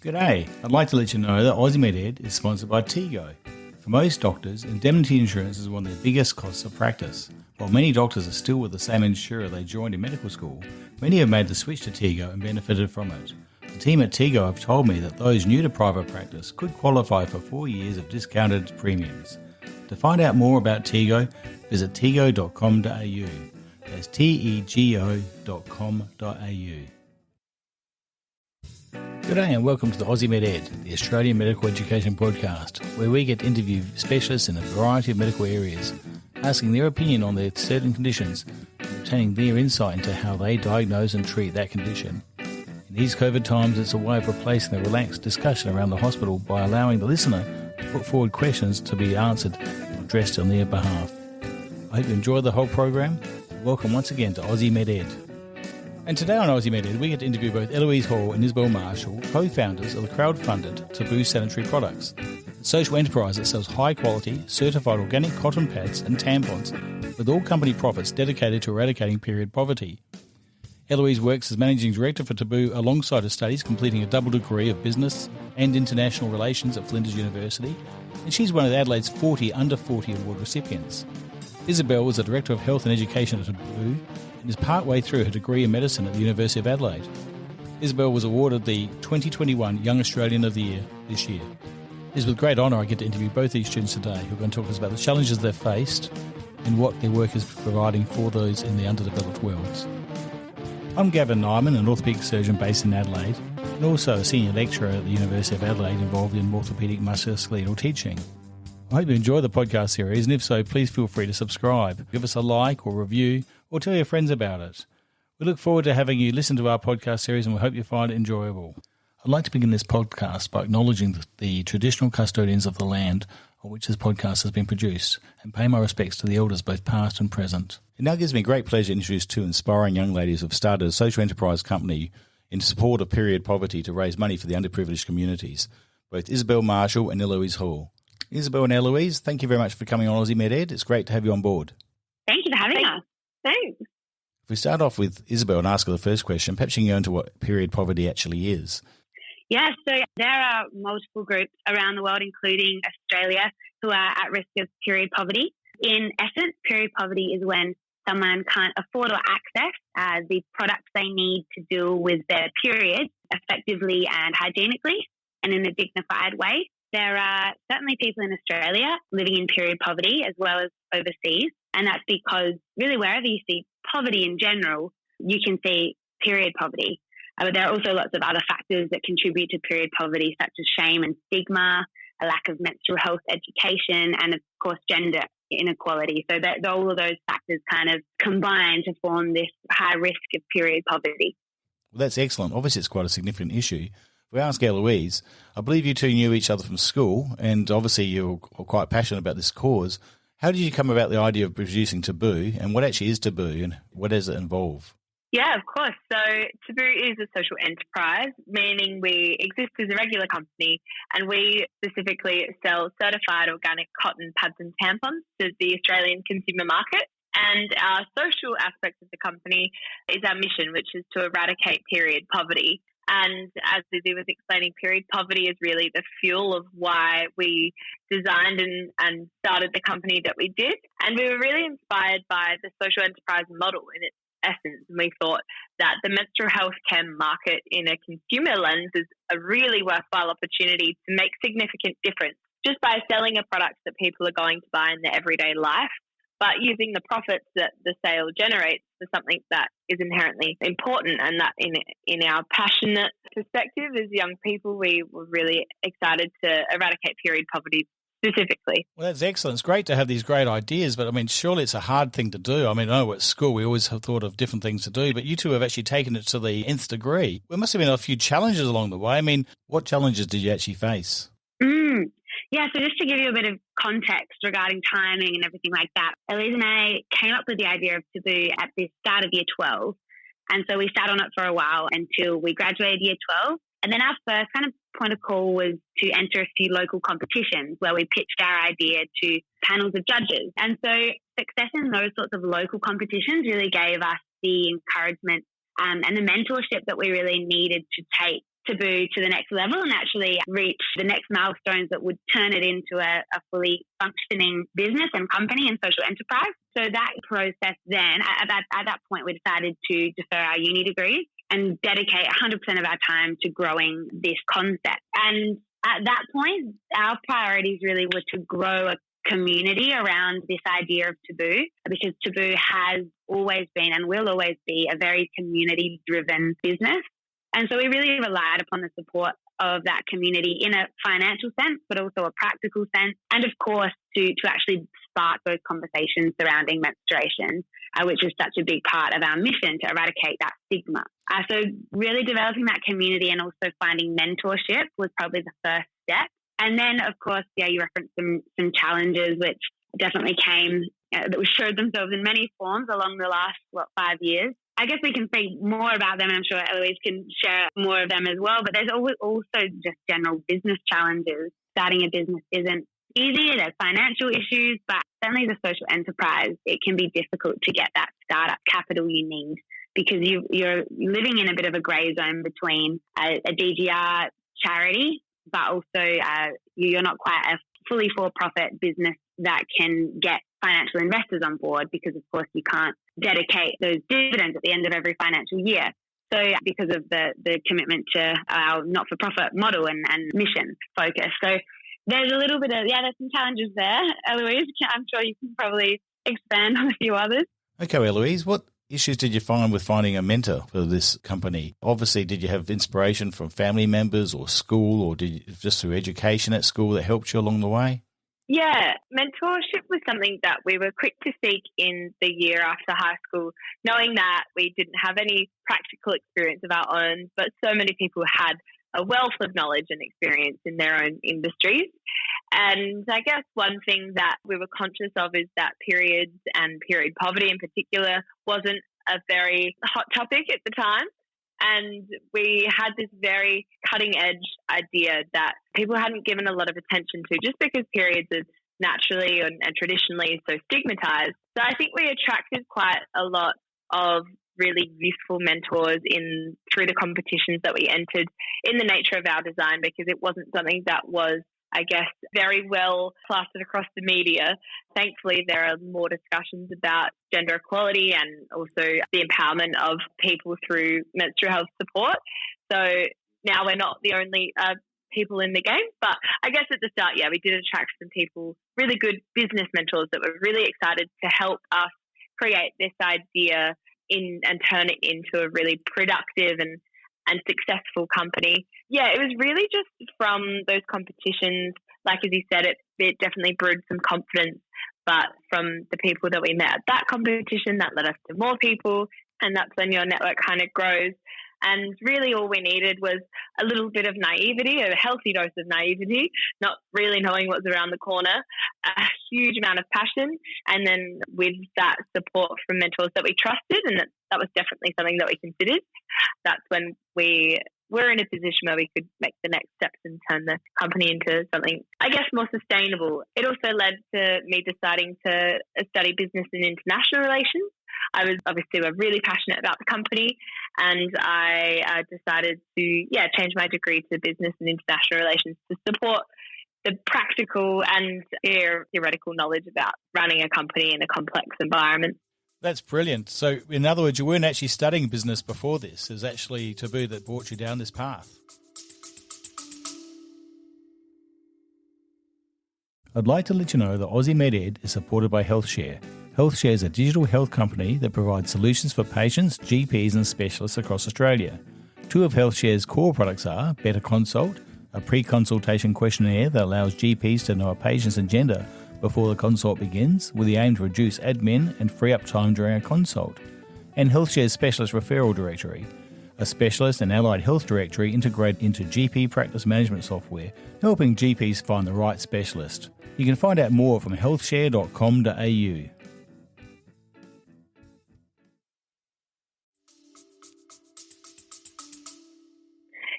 G'day, I'd like to let you know that Aussie MedEd is sponsored by Tego. For most doctors, indemnity insurance is one of their biggest costs of practice. While many doctors are still with the same insurer they joined in medical school, many have made the switch to Tego and benefited from it. The team at Tego have told me that those new to private practice could qualify for 4 years of discounted premiums. To find out more about Tego, visit tego.com.au. That's tego.com.au. G'day and welcome to the Aussie MedEd, the Australian Medical Education Podcast, where we get to interview specialists in a variety of medical areas, asking their opinion on their certain conditions and obtaining their insight into how they diagnose and treat that condition. In these COVID times, it's a way of replacing the relaxed discussion around the hospital by allowing the listener to put forward questions to be answered and addressed on their behalf. I hope you enjoy the whole program. Welcome once again to Aussie MedEd. And today on Aussie MedEd, we get to interview both Eloise Hall and Isabel Marshall, co-founders of the crowd-funded Taboo Sanitary Products, a social enterprise that sells high-quality, certified organic cotton pads and tampons, with all company profits dedicated to eradicating period poverty. Eloise works as Managing Director for Taboo alongside her studies, completing a double degree of Business and International Relations at Flinders University, and she's one of Adelaide's 40 Under 40 award recipients. Isabel was the Director of Health and Education at Taboo, and is partway through her degree in medicine at the University of Adelaide. Isabel was awarded the 2021 Young Australian of the Year this year. It is with great honour I get to interview both these students today who are going to talk to us about the challenges they've faced and what their work is providing for those in the underdeveloped worlds. I'm Gavin Nyman, an orthopaedic surgeon based in Adelaide and also a senior lecturer at the University of Adelaide involved in orthopaedic musculoskeletal teaching. I hope you enjoy the podcast series, and if so, please feel free to subscribe, give us a like or review, or tell your friends about it. We look forward to having you listen to our podcast series, and we hope you find it enjoyable. I'd like to begin this podcast by acknowledging the traditional custodians of the land on which this podcast has been produced, and pay my respects to the elders both past and present. It now gives me great pleasure to introduce two inspiring young ladies who have started a social enterprise company in support of period poverty to raise money for the underprivileged communities, both Isabel Marshall and Eloise Hall. Isabel and Eloise, thank you very much for coming on Aussie MedEd. It's great to have you on board. Thank you for having us. Thanks. If we start off with Isabel and ask her the first question, perhaps you can go into what period poverty actually is. Yeah, so there are multiple groups around the world, including Australia, who are at risk of period poverty. In essence, period poverty is when someone can't afford or access the products they need to deal with their period effectively and hygienically and in a dignified way. There are certainly people in Australia living in period poverty as well as overseas, and that's because really wherever you see poverty in general, you can see period poverty. But there are also lots of other factors that contribute to period poverty, such as shame and stigma, a lack of menstrual health education, and of course gender inequality. So that all of those factors kind of combine to form this high risk of period poverty. Well, that's excellent. Obviously, it's quite a significant issue. We ask Eloise, I believe you two knew each other from school, and obviously you're quite passionate about this cause. How did you come about the idea of producing Taboo, and what actually is Taboo, and what does it involve? Yeah, of course. So Taboo is a social enterprise, meaning we exist as a regular company, and we specifically sell certified organic cotton pads and tampons to the Australian consumer market. And our social aspect of the company is our mission, which is to eradicate period poverty. And as Lizzie was explaining, period poverty is really the fuel of why we designed and started the company that we did. And we were really inspired by the social enterprise model in its essence. And we thought that the menstrual health care market in a consumer lens is a really worthwhile opportunity to make significant difference just by selling a product that people are going to buy in their everyday life, but using the profits that the sale generates for something that is inherently important. And that in our passionate perspective as young people, we were really excited to eradicate period poverty specifically. Well, that's excellent. It's great to have these great ideas, but I mean, surely it's a hard thing to do. I mean, I know at school we always have thought of different things to do, but you two have actually taken it to the nth degree. There must have been a few challenges along the way. I mean, what challenges did you actually face? Yeah, so just to give you a bit of context regarding timing and everything like that, Elise and I came up with the idea of Taboo at the start of year 12. And so we sat on it for a while until we graduated year 12. And then our first kind of point of call was to enter a few local competitions where we pitched our idea to panels of judges. And so success in those sorts of local competitions really gave us the encouragement and the mentorship that we really needed to take Taboo to the next level and actually reach the next milestones that would turn it into a fully functioning business and company and social enterprise. So that process then, at that point, we decided to defer our uni degrees and dedicate 100% of our time to growing this concept. And at that point, our priorities really were to grow a community around this idea of Taboo, because Taboo has always been and will always be a very community-driven business. And so we really relied upon the support of that community in a financial sense, but also a practical sense. And of course, to actually spark those conversations surrounding menstruation, which is such a big part of our mission to eradicate that stigma. So really developing that community and also finding mentorship was probably the first step. And then, of course, you referenced some challenges, which definitely came, that showed themselves in many forms along the last, 5 years. I guess we can say more about them, and I'm sure Eloise can share more of them as well. But there's also just general business challenges. Starting a business isn't easy. There's financial issues, but certainly the social enterprise, it can be difficult to get that startup capital you need, because you're living in a bit of a grey zone between a DGR charity, but also you're not quite a fully for-profit business that can get financial investors on board, because, of course, you can't dedicate those dividends at the end of every financial year. So because of the commitment to our not-for-profit model and mission focus. So there's a little bit of, there's some challenges there. Eloise, I'm sure you can probably expand on a few others. Okay, Eloise, what issues did you find with finding a mentor for this company? Obviously, did you have inspiration from family members or school, or did you just through education at school that helped you along the way? Yeah, mentorship was something that we were quick to seek in the year after high school, knowing that we didn't have any practical experience of our own, but so many people had a wealth of knowledge and experience in their own industries. And I guess one thing that we were conscious of is that periods and period poverty in particular wasn't a very hot topic at the time. And we had this very cutting edge idea that people hadn't given a lot of attention to, just because periods are naturally and traditionally so stigmatized. So I think we attracted quite a lot of really useful mentors through the competitions that we entered in the nature of our design, because it wasn't something that was, I guess, very well plastered across the media. Thankfully, there are more discussions about gender equality and also the empowerment of people through menstrual health support. So now we're not the only people in the game. But I guess at the start, we did attract some people, really good business mentors that were really excited to help us create this idea and turn it into a really productive and successful company. Yeah, it was really just from those competitions, like as you said, it definitely brewed some confidence, but from the people that we met at that competition, that led us to more people, and that's when your network kind of grows. And really all we needed was a little bit of naivety, a healthy dose of naivety, not really knowing what's around the corner, a huge amount of passion, and then with that support from mentors that we trusted, and that was definitely something that we considered. That's when we were in a position where we could make the next steps and turn the company into something, I guess, more sustainable. It also led to me deciding to study business and international relations. I was obviously really passionate about the company, and I decided to change my degree to business and international relations to support the practical and theoretical knowledge about running a company in a complex environment. That's brilliant. So in other words, you weren't actually studying business before this. It was actually Taboo that brought you down this path. I'd like to let you know that Aussie MedEd is supported by HealthShare. HealthShare is a digital health company that provides solutions for patients, GPs and specialists across Australia. Two of HealthShare's core products are Better Consult, a pre-consultation questionnaire that allows GPs to know a patient's agenda before the consult begins, with the aim to reduce admin and free up time during a consult, and HealthShare's Specialist Referral Directory, a specialist and allied health directory integrated into GP practice management software, helping GPs find the right specialist. You can find out more from healthshare.com.au.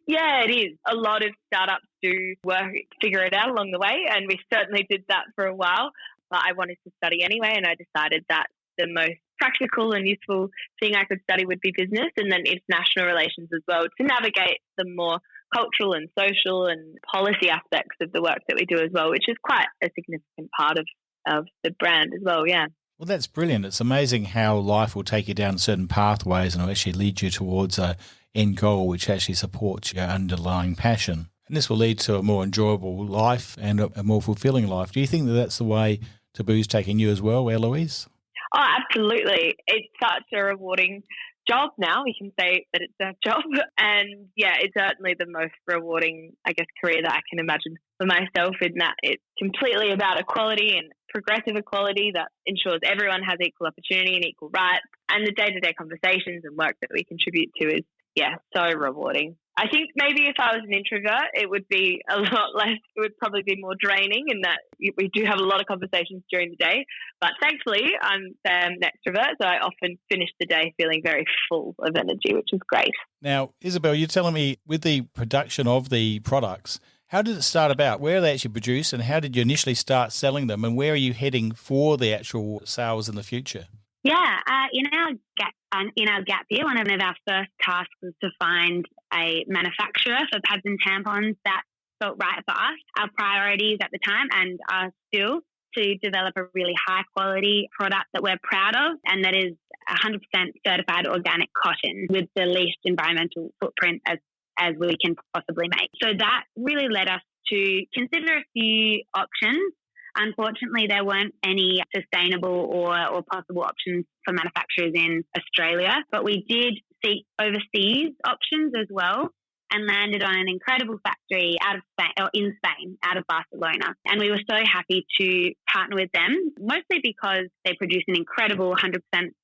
Yeah, it is. A lot of startups do figure it out along the way, and we certainly did that for a while. But I wanted to study anyway, and I decided that the most practical and useful thing I could study would be business, and then international relations as well, to navigate the more cultural and social and policy aspects of the work that we do as well, which is quite a significant part of the brand as well, yeah. Well, that's brilliant. It's amazing how life will take you down certain pathways and will actually lead you towards a end goal which actually supports your underlying passion. And this will lead to a more enjoyable life and a more fulfilling life. Do you think that that's the way Taboo's taking you as well, Eloise? Oh, absolutely. It's such a rewarding job now. We can say that it's our job. And yeah, it's certainly the most rewarding, I guess, career that I can imagine for myself, in that it's completely about equality and progressive equality that ensures everyone has equal opportunity and equal rights. And the day-to-day conversations and work that we contribute to is, yeah, so rewarding. I think maybe if I was an introvert, it would be a lot less, it would probably be more draining, in that we do have a lot of conversations during the day. But thankfully, I'm an extrovert, so I often finish the day feeling very full of energy, which is great. Now, Isabel, you're telling me with the production of the products, how did it start about? Where are they actually produced, and how did you initially start selling them, and where are you heading for the actual sales in the future? Yeah, in our gap year, one of our first tasks was to find a manufacturer for pads and tampons that felt right for us. Our priorities at the time, and are still, to develop a really high quality product that we're proud of, and that is 100% certified organic cotton with the least environmental footprint as we can possibly make. So that really led us to consider a few options. Unfortunately, there weren't any sustainable or possible options for manufacturers in Australia, but we did seek overseas options as well, and landed on an incredible factory in Spain, out of Barcelona. And we were so happy to partner with them, mostly because they produce an incredible 100%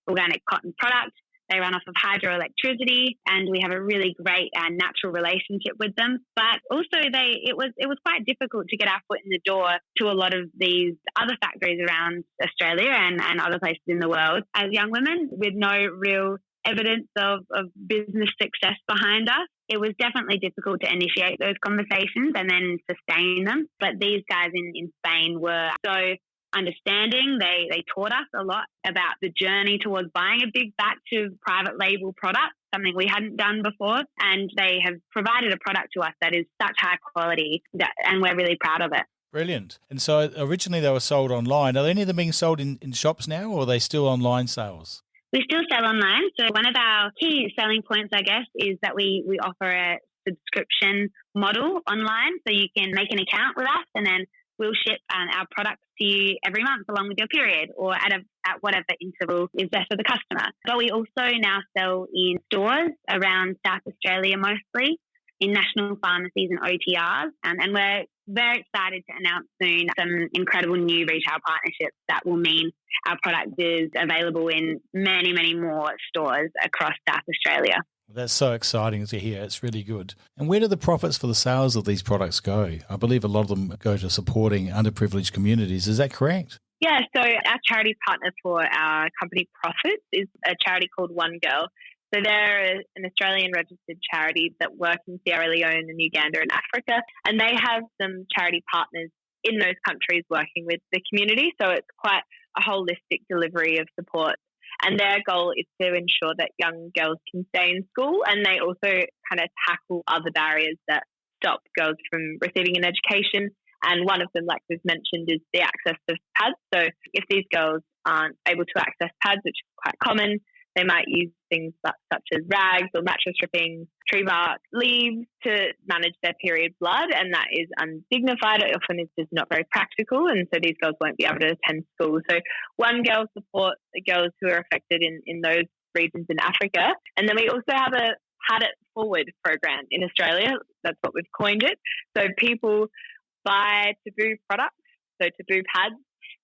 organic cotton product. They run off of hydroelectricity, and we have a really great natural relationship with them. But also, it was quite difficult to get our foot in the door to a lot of these other factories around Australia and other places in the world as young women with no real evidence of business success behind us. It was definitely difficult to initiate those conversations and then sustain them. But these guys in Spain were so understanding. They taught us a lot about the journey towards buying a big batch of private label products, something we hadn't done before. And they have provided a product to us that is such high quality, and we're really proud of it. Brilliant. And so originally they were sold online. Are any of them being sold in shops now, or are they still online sales? We still sell online. So one of our key selling points, I guess, is that we offer a subscription model online. So you can make an account with us, and then we'll ship our products to you every month along with your period, or at whatever interval is best for the customer. But we also now sell in stores around South Australia, mostly in national pharmacies and OTRs. And we're very excited to announce soon some incredible new retail partnerships that will mean our product is available in many, many more stores across South Australia. That's so exciting to hear. It's really good. And where do the profits for the sales of these products go? I believe a lot of them go to supporting underprivileged communities. Is that correct? Yeah, so our charity partner for our company profits is a charity called One Girl. So they're an Australian registered charity that work in Sierra Leone and Uganda and Africa, and they have some charity partners in those countries working with the community. So it's quite a holistic delivery of support. And their goal is to ensure that young girls can stay in school, and they also kind of tackle other barriers that stop girls from receiving an education. And one of them, like we've mentioned, is the access of pads. So if these girls aren't able to access pads, which is quite common, they might use things such as rags or mattress strippings, tree bark, leaves to manage their period blood, and that is undignified. It often is just not very practical, and so these girls won't be able to attend school. So One Girl supports the girls who are affected in those regions in Africa. And then we also have a Pad It Forward program in Australia. That's what we've coined it. So people buy Taboo products, so Taboo pads,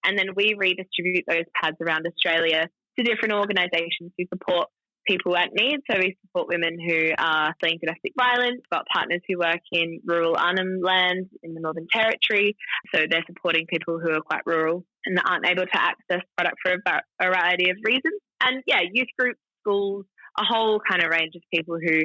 and then we redistribute those pads around Australia to different organisations who support people at need. So we support women who are fleeing domestic violence. We've got partners who work in rural Arnhem lands in the Northern Territory. So they're supporting people who are quite rural and aren't able to access product for a variety of reasons. And yeah, youth groups, schools, a whole kind of range of people who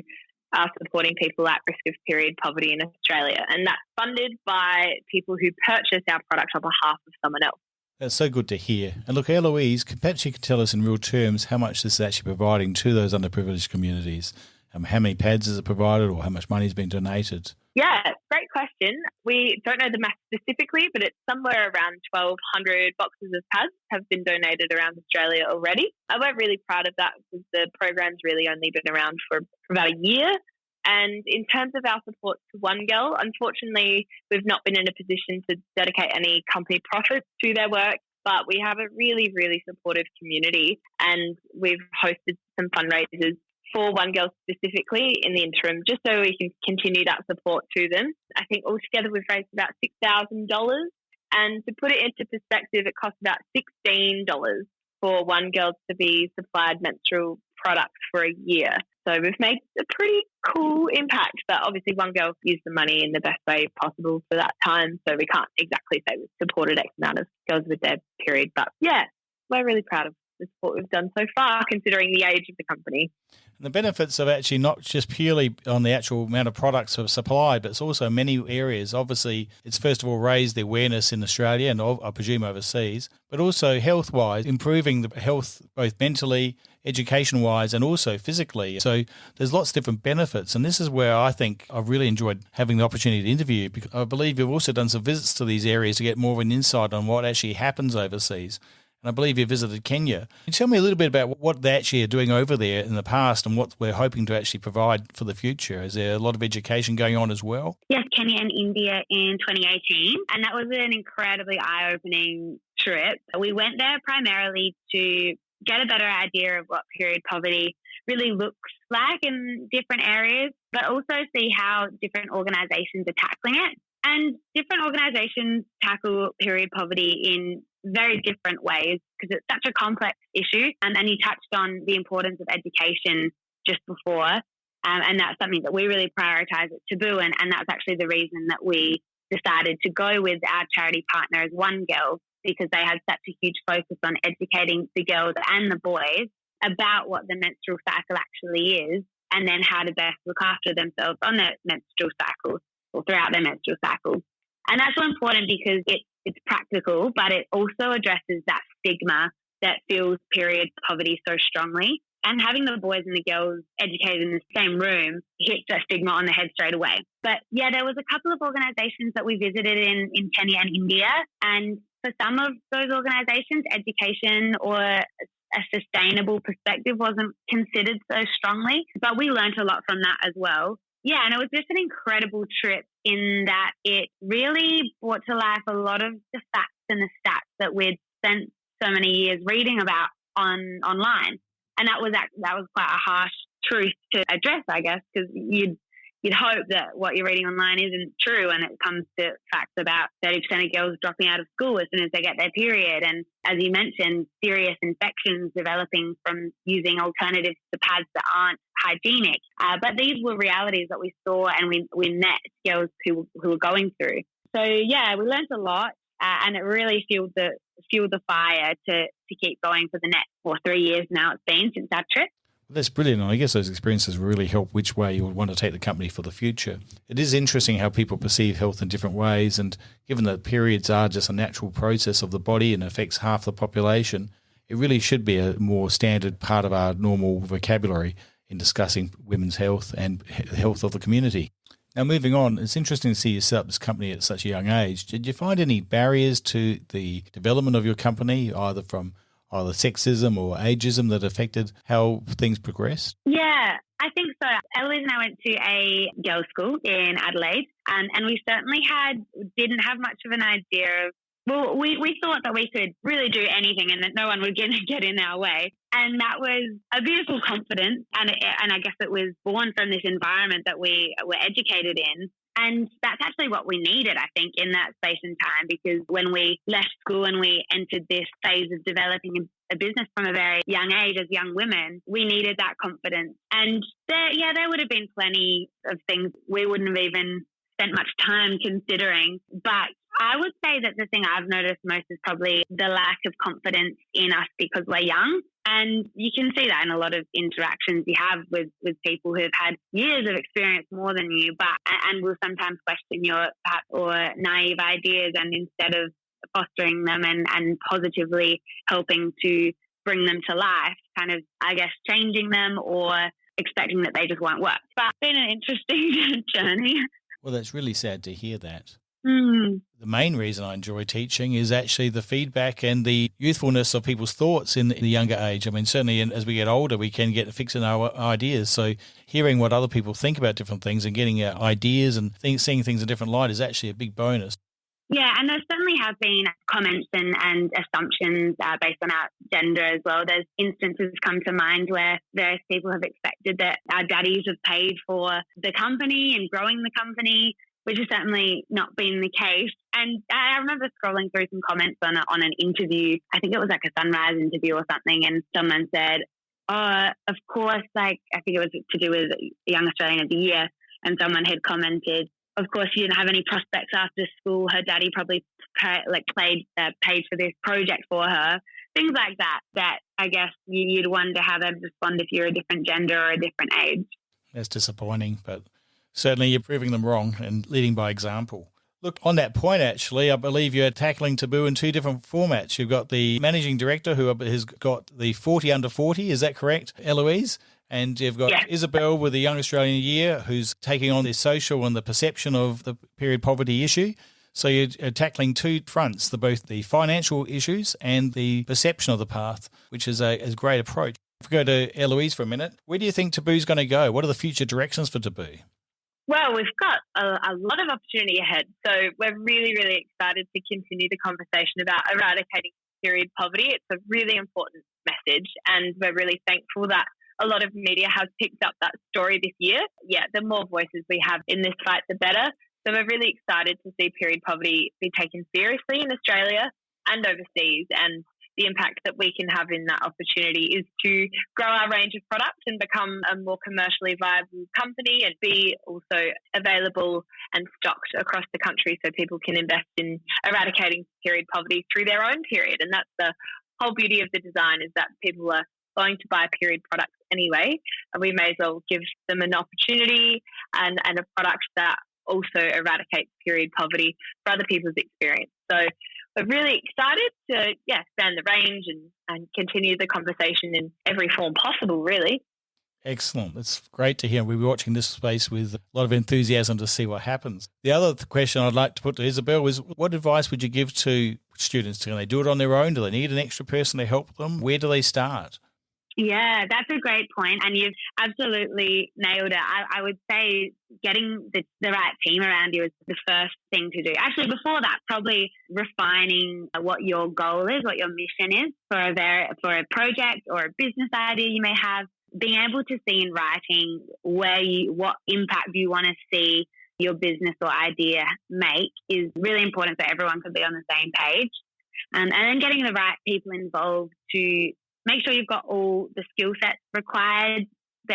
are supporting people at risk of period poverty in Australia. And that's funded by people who purchase our product on behalf of someone else. That's so good to hear. And look, Eloise, perhaps you could tell us in real terms how much this is actually providing to those underprivileged communities How many pads is it provided, or how much money has been donated? Yeah, great question. We don't know the math specifically, but it's somewhere around 1,200 boxes of pads have been donated around Australia already. We're really proud of that because the program's really only been around for about a year. And in terms of our support to One Girl, unfortunately, we've not been in a position to dedicate any company profits to their work, but we have a really, really supportive community, and we've hosted some fundraisers for One Girl specifically in the interim, just so we can continue that support to them. I think altogether we've raised about $6,000, and to put it into perspective, it costs about $16 for One Girl to be supplied menstrual products for a year. So we've made a pretty cool impact, but obviously One Girl used the money in the best way possible for that time, so we can't exactly say we've supported X amount of girls with their period. But yeah, we're really proud of the support we've done so far, considering the age of the company. And the benefits of actually not just purely on the actual amount of products supplied, but it's also many areas. Obviously, it's first of all raised the awareness in Australia and I presume overseas, but also health-wise, improving the health both mentally, education-wise, and also physically. So there's lots of different benefits, and this is where I think I've really enjoyed having the opportunity to interview you, because I believe you've also done some visits to these areas to get more of an insight on what actually happens overseas. And I believe you visited Kenya. Can you tell me a little bit about what they actually are doing over there in the past and what we're hoping to actually provide for the future? Is there a lot of education going on as well? Yes, Kenya and India in 2018. And that was an incredibly eye-opening trip. We went there primarily to get a better idea of what period poverty really looks like in different areas, but also see how different organisations are tackling it. And different organisations tackle period poverty in very different ways because it's such a complex issue. And you touched on the importance of education just before. And that's something that we really prioritise at Taboo. And that's actually the reason that we decided to go with our charity partners, One Girl, because they had such a huge focus on educating the girls and the boys about what the menstrual cycle actually is, and then how to best look after themselves on their menstrual cycle or throughout their menstrual cycle. And that's so important because it's practical, but it also addresses that stigma that fuels period poverty so strongly. And having the boys and the girls educated in the same room hits that stigma on the head straight away. But yeah, there was a couple of organisations that we visited in Kenya and India. And for some of those organisations, education or a sustainable perspective wasn't considered so strongly. But we learnt a lot from that as well. Yeah, and it was just an incredible trip in that it really brought to life a lot of the facts and the stats that we'd spent so many years reading about online. And that was quite a harsh truth to address, I guess, because you'd hope that what you're reading online isn't true, and it comes to facts about 30% of girls dropping out of school as soon as they get their period. And as you mentioned, serious infections developing from using alternatives to pads that aren't hygienic. But these were realities that we saw and we met girls who were going through. So, yeah, we learned a lot, and it really fueled the fire to keep going for the next 3 years now it's been since our trip. That's brilliant. I guess those experiences really help which way you would want to take the company for the future. It is interesting how people perceive health in different ways, and given that periods are just a natural process of the body and affects half the population, it really should be a more standard part of our normal vocabulary in discussing women's health and the health of the community. Now, moving on, it's interesting to see you set up this company at such a young age. Did you find any barriers to the development of your company, either sexism or ageism that affected how things progressed? Yeah, I think so. Eloise and I went to a girls' school in Adelaide, and we certainly didn't have much of an idea of, well, we thought that we could really do anything and that no one would get in our way. And that was a beautiful confidence, and I guess it was born from this environment that we were educated in. And that's actually what we needed, I think, in that space and time, because when we left school and we entered this phase of developing a business from a very young age as young women, we needed that confidence. And there would have been plenty of things we wouldn't have even spent much time considering. But I would say that the thing I've noticed most is probably the lack of confidence in us because we're young. And you can see that in a lot of interactions you have with people who've had years of experience more than you, and will sometimes question your perhaps or naive ideas, and instead of fostering them and positively helping to bring them to life, kind of, I guess, changing them or expecting that they just won't work. But it's been an interesting journey. Well, that's really sad to hear that. Mm. The main reason I enjoy teaching is actually the feedback and the youthfulness of people's thoughts in the younger age. I mean, certainly as we get older, we can get fixed in our ideas. So hearing what other people think about different things and getting ideas and seeing things in a different light is actually a big bonus. Yeah, and there certainly have been comments and assumptions based on our gender as well. There's instances come to mind where various people have expected that our daddies have paid for the company and growing the company, which has certainly not been the case. And I remember scrolling through some comments on an interview. I think it was like a Sunrise interview or something, and someone said, of course, like I think it was to do with Young Australian of the Year, and someone had commented, of course, she didn't have any prospects after school. Her daddy probably paid for this project for her. Things like that I guess you'd wonder how they'd respond if you're a different gender or a different age. That's disappointing, but certainly you're proving them wrong and leading by example. Look, on that point, actually, I believe you're tackling Taboo in two different formats. You've got the managing director who has got the 40 under 40, is that correct, Eloise? And you've got Isabel with the Young Australian Year who's taking on the social and the perception of the period poverty issue. So you're tackling two fronts, both the financial issues and the perception of the path, which is a great approach. If we go to Eloise for a minute, where do you think Taboo's going to go? What are the future directions for Taboo? Well, we've got a lot of opportunity ahead. So we're really, really excited to continue the conversation about eradicating period poverty. It's a really important message, and we're really thankful that a lot of media has picked up that story this year. Yeah, the more voices we have in this fight, the better. So we're really excited to see period poverty be taken seriously in Australia and overseas. And the impact that we can have in that opportunity is to grow our range of products and become a more commercially viable company and be also available and stocked across the country so people can invest in eradicating period poverty through their own period. And that's the whole beauty of the design, is that people are going to buy period products anyway, and we may as well give them an opportunity and a product that also eradicates period poverty for other people's experience. So we're really excited to expand the range and continue the conversation in every form possible, really. Excellent. It's great to hear. We'll be watching this space with a lot of enthusiasm to see what happens. The other question I'd like to put to Isabel is, what advice would you give to students? Can they do it on their own? Do they need an extra person to help them? Where do they start? Yeah, that's a great point, and you've absolutely nailed it. I would say getting the right team around you is the first thing to do. Actually, before that, probably refining what your goal is, what your mission is for a project or a business idea you may have. Being able to see in writing what impact you want to see your business or idea make is really important, so everyone can be on the same page. And then getting the right people involved to make sure you've got all the skill sets required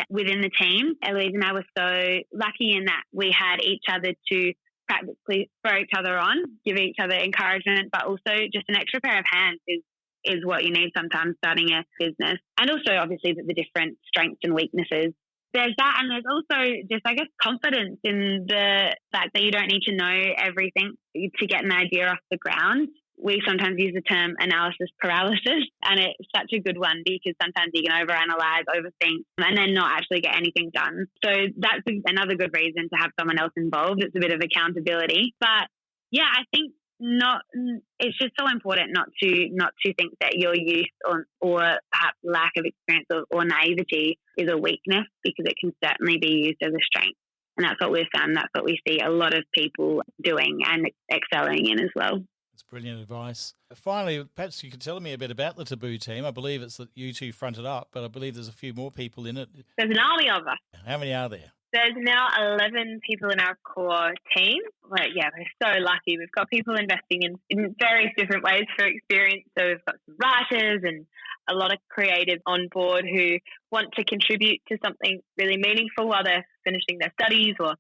within the team. Eloise and I were so lucky in that we had each other to practically throw each other on, give each other encouragement, but also just an extra pair of hands is what you need sometimes starting a business. And also obviously the different strengths and weaknesses. There's that, and there's also just, I guess, confidence in the fact that you don't need to know everything to get an idea off the ground. We sometimes use the term analysis paralysis, and it's such a good one because sometimes you can overanalyze, overthink, and then not actually get anything done. So that's another good reason to have someone else involved. It's a bit of accountability. But yeah, I think it's just so important not to think that your youth or perhaps lack of experience or naivety is a weakness, because it can certainly be used as a strength. And that's what we've found. That's what we see a lot of people doing and excelling in as well. That's brilliant advice. Finally, perhaps you could tell me a bit about the Taboo team. I believe it's that you two fronted up, but I believe there's a few more people in it. There's an army of us. How many are there? There's now 11 people in our core team. We're so lucky. We've got people investing in various different ways for experience. So we've got some writers and a lot of creatives on board who want to contribute to something really meaningful while they're finishing their studies or,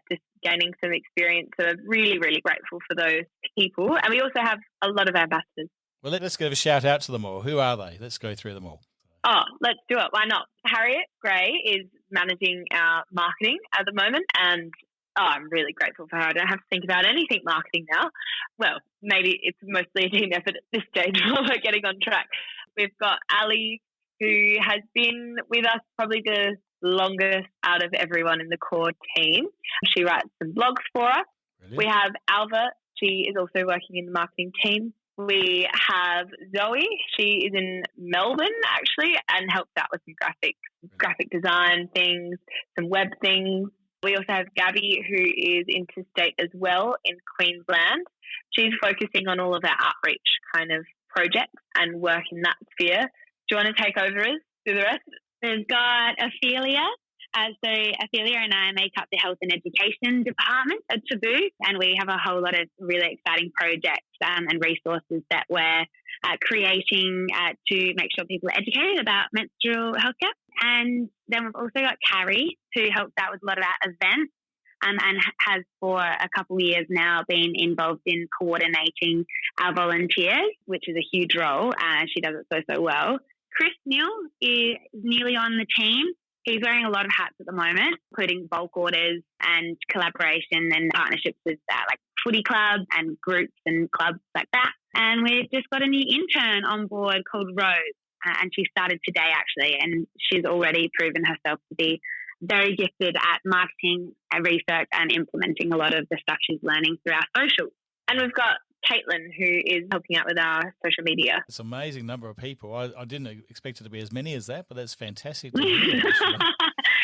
just gaining some experience. So we're really, really grateful for those people. And we also have a lot of ambassadors. Well, let's give a shout out to them all. Who are they? Let's go through them all. Oh, let's do it. Why not? Harriet Gray is managing our marketing at the moment, and I'm really grateful for her. I don't have to think about anything marketing now. Well, maybe it's mostly a team effort at this stage while we're getting on track. We've got Ali, who has been with us probably the longest out of everyone in the core team. She writes some blogs for us. Brilliant. We have Alva. She is also working in the marketing team. We have Zoe. She is in Melbourne, actually, and helps out with some graphic design things, some web things. We also have Gabby, who is interstate as well in Queensland. She's focusing on all of our outreach kind of projects and work in that sphere. Do you want to take over us, do the rest? We've got Ophelia. So Ophelia and I make up the health and education department at Taboo, and we have a whole lot of really exciting projects and resources that we're creating to make sure people are educated about menstrual healthcare. And then we've also got Carrie, who helps out with a lot of our events and has for a couple of years now been involved in coordinating our volunteers, which is a huge role. She does it so well. Chris Neal is newly on the team. He's wearing a lot of hats at the moment, including bulk orders and collaboration and partnerships with like footy clubs and groups and clubs like that. And we've just got a new intern on board called Rose, and she started today actually, and she's already proven herself to be very gifted at marketing and research and implementing a lot of the stuff she's learning through our socials. And we've got Caitlin, who is helping out with our social media. It's an amazing number of people. I didn't expect it to be as many as that, but that's fantastic to hear,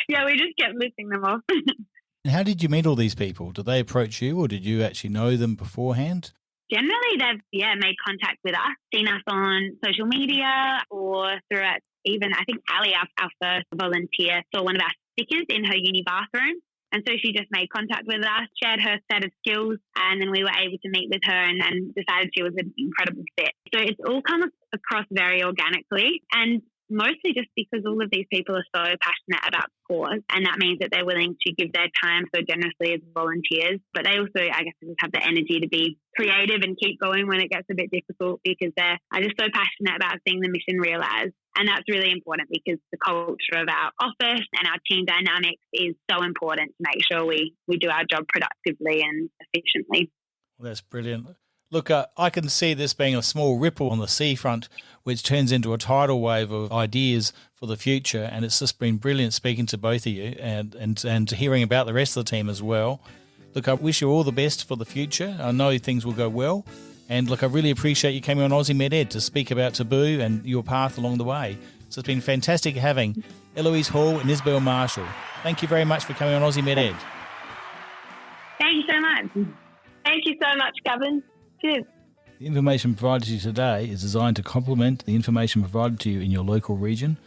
Yeah, we just kept listing them off. And how did you meet all these people? Did they approach you, or did you actually know them beforehand? Generally, they've made contact with us, seen us on social media, or through even, I think Ali, our first volunteer, saw one of our stickers in her uni bathroom. And so she just made contact with us, shared her set of skills, and then we were able to meet with her and decided she was an incredible fit. So it's all come across very organically, and mostly just because all of these people are so passionate about the cause, and that means that they're willing to give their time so generously as volunteers. But they also, I guess, just have the energy to be creative and keep going when it gets a bit difficult, because they're just so passionate about seeing the mission realised. And that's really important, because the culture of our office and our team dynamics is so important to make sure we do our job productively and efficiently. Well, that's brilliant. Look, I can see this being a small ripple on the seafront, which turns into a tidal wave of ideas for the future. And it's just been brilliant speaking to both of you and hearing about the rest of the team as well. Look, I wish you all the best for the future. I know things will go well. And look, I really appreciate you coming on Aussie Med Ed to speak about Taboo and your path along the way. So it's been fantastic having Eloise Hall and Isabel Marshall. Thank you very much for coming on Aussie Med Ed. Thank you so much. Thank you so much, Gavin. Cheers. The information provided to you today is designed to complement the information provided to you in your local region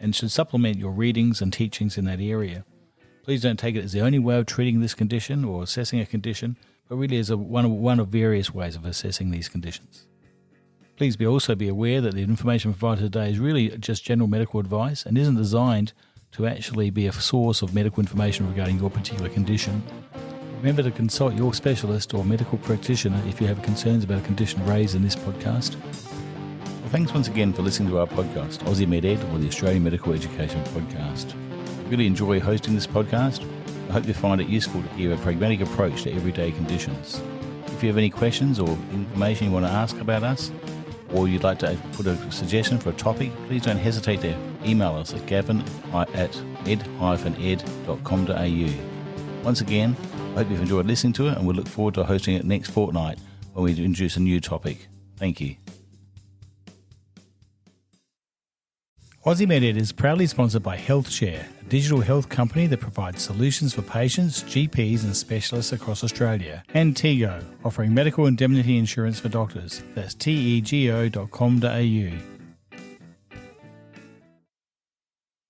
and should supplement your readings and teachings in that area. Please don't take it as the only way of treating this condition or assessing a condition, but really as one of various ways of assessing these conditions. Please also be aware that the information provided today is really just general medical advice and isn't designed to actually be a source of medical information regarding your particular condition. Remember to consult your specialist or medical practitioner if you have concerns about a condition raised in this podcast. Well, thanks once again for listening to our podcast, Aussie Med Ed, or the Australian Medical Education Podcast. I really enjoy hosting this podcast. I hope you find it useful to hear a pragmatic approach to everyday conditions. If you have any questions or information you want to ask about us, or you'd like to put a suggestion for a topic, please don't hesitate to email us at gavin@ed-ed.com.au. Once again, I hope you've enjoyed listening to it, and we look forward to hosting it next fortnight when we introduce a new topic. Thank you. Aussie Med Ed is proudly sponsored by HealthShare, a digital health company that provides solutions for patients, GPs and specialists across Australia, and TEGO, offering medical indemnity insurance for doctors. That's tego.com.au.